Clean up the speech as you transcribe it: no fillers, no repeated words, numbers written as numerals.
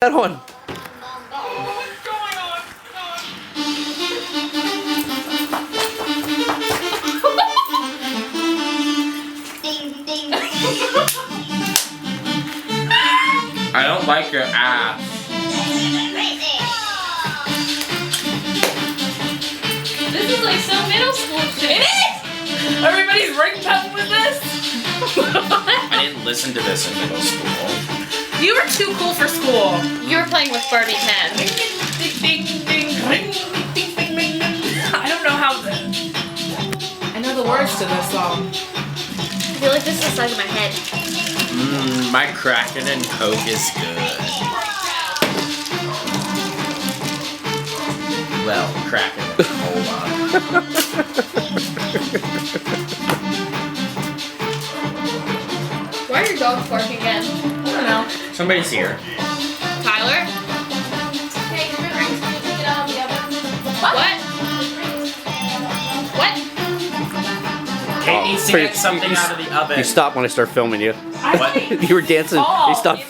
That one. I don't like your ass. This is like some middle school shit. It is! Everybody's ringtone with this? I didn't listen to this in middle school. You were too cool for school. You were playing with Barbie Ken. I don't know how I know the words to this song. I feel like this is the size of my head. My Kraken and Coke is good. Well, Kraken and Cola. Why are your dogs barking again? I don't know. Somebody's here. Tyler? Hey, remember you took it out of the oven? What? What? Kate needs to get something out of the oven. You stopped when I started filming you. What? You were dancing. You stopped.